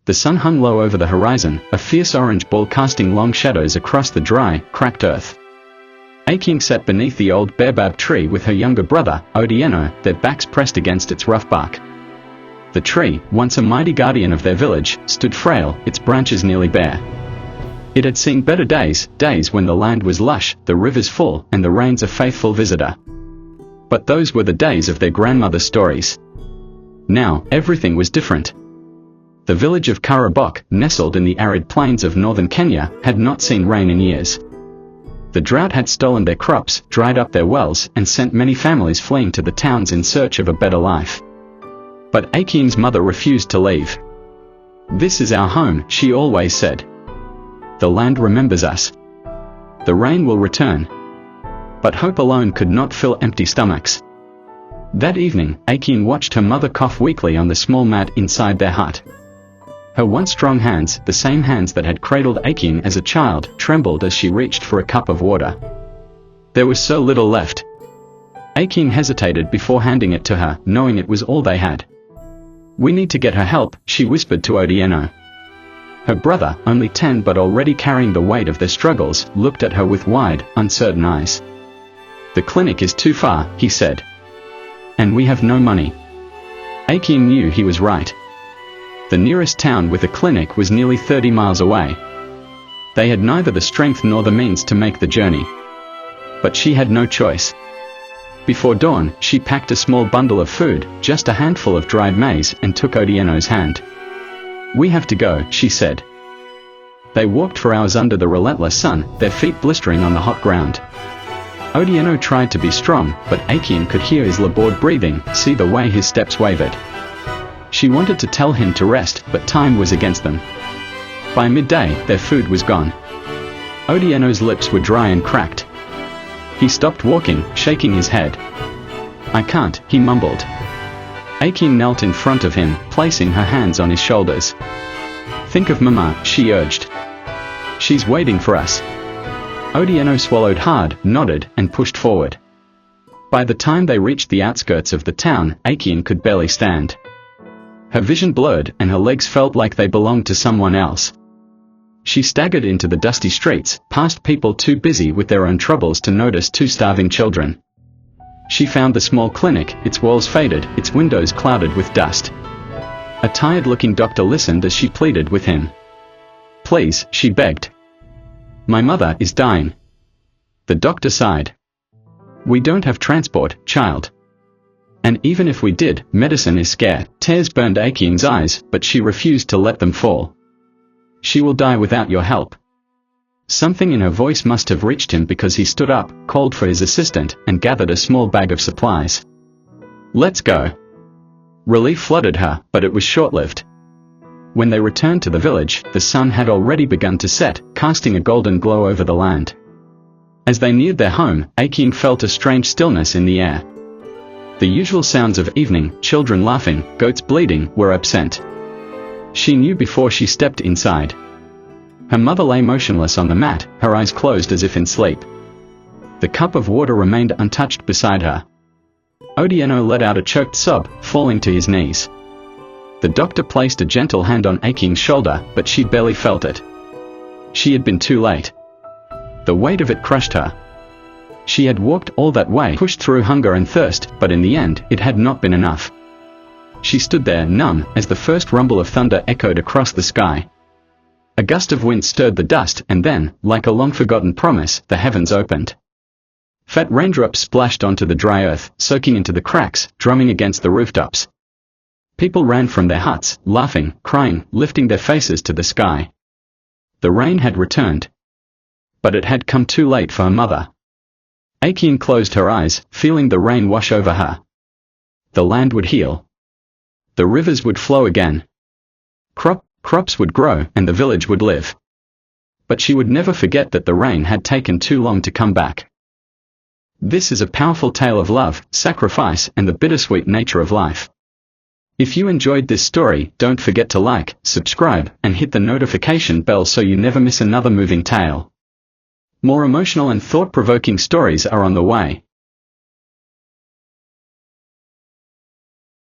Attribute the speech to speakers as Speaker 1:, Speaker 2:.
Speaker 1: The sun hung low over the horizon, a fierce orange ball casting long shadows across the dry, cracked earth. Achieng sat beneath the old baobab tree with her younger brother, Otieno, their backs pressed against its rough bark. The tree, once a mighty guardian of their village, stood frail, its branches nearly bare. It had seen better days, days when the land was lush, the rivers full, and the rains a faithful visitor. But those were the days of their grandmother's stories. Now, everything was different. The village of Karabok, nestled in the arid plains of northern Kenya, had not seen rain in years. The drought had stolen their crops, dried up their wells, and sent many families fleeing to the towns in search of a better life. But Achieng's mother refused to leave. "This is our home," she always said. "The land remembers us. The rain will return." But hope alone could not fill empty stomachs. That evening, Achieng watched her mother cough weakly on the small mat inside their hut. Her once strong hands, the same hands that had cradled Achieng as a child, trembled as she reached for a cup of water. There was so little left. Achieng hesitated before handing it to her, knowing it was all they had. "We need to get her help," she whispered to Otieno. Her brother, only 10 but already carrying the weight of their struggles, looked at her with wide, uncertain eyes. "The clinic is too far," he said. "And we have no money." Achieng knew he was right. The nearest town with a clinic was nearly 30 miles away. They had neither the strength nor the means to make the journey. But she had no choice. Before dawn, she packed a small bundle of food, just a handful of dried maize, and took Otieno's hand. "We have to go," she said. They walked for hours under the relentless sun, their feet blistering on the hot ground. Otieno tried to be strong, but Achieng could hear his labored breathing, see the way his steps wavered. She wanted to tell him to rest, but time was against them. By midday, their food was gone. Otieno's lips were dry and cracked. He stopped walking, shaking his head. "I can't," he mumbled. Achieng knelt in front of him, placing her hands on his shoulders. "Think of Mama," she urged. "She's waiting for us." Otieno swallowed hard, nodded, and pushed forward. By the time they reached the outskirts of the town, Achieng could barely stand. Her vision blurred, and her legs felt like they belonged to someone else. She staggered into the dusty streets, past people too busy with their own troubles to notice 2 starving children. She found the small clinic, its walls faded, its windows clouded with dust. A tired-looking doctor listened as she pleaded with him. "Please," she begged. "My mother is dying." The doctor sighed. "We don't have transport, child. And even if we did, medicine is scarce." Tears burned Achieng's eyes, but she refused to let them fall. "She will die without your help." Something in her voice must have reached him because he stood up, called for his assistant, and gathered a small bag of supplies. "Let's go." Relief flooded her, but it was short-lived. When they returned to the village, the sun had already begun to set, casting a golden glow over the land. As they neared their home, Achieng felt a strange stillness in the air. The usual sounds of evening, children laughing, goats bleating, were absent. She knew before she stepped inside. Her mother lay motionless on the mat, her eyes closed as if in sleep. The cup of water remained untouched beside her. Otieno let out a choked sob, falling to his knees. The doctor placed a gentle hand on Achieng's shoulder, but she barely felt it. She had been too late. The weight of it crushed her. She had walked all that way, pushed through hunger and thirst, but in the end, it had not been enough. She stood there, numb, as the first rumble of thunder echoed across the sky. A gust of wind stirred the dust, and then, like a long-forgotten promise, the heavens opened. Fat raindrops splashed onto the dry earth, soaking into the cracks, drumming against the rooftops. People ran from their huts, laughing, crying, lifting their faces to the sky. The rain had returned. But it had come too late for her mother. Achieng closed her eyes, feeling the rain wash over her. The land would heal. The rivers would flow again. Crops would grow, and the village would live. But she would never forget that the rain had taken too long to come back. This is a powerful tale of love, sacrifice, and the bittersweet nature of life. If you enjoyed this story, don't forget to like, subscribe, and hit the notification bell so you never miss another moving tale. More emotional and thought-provoking stories are on the way.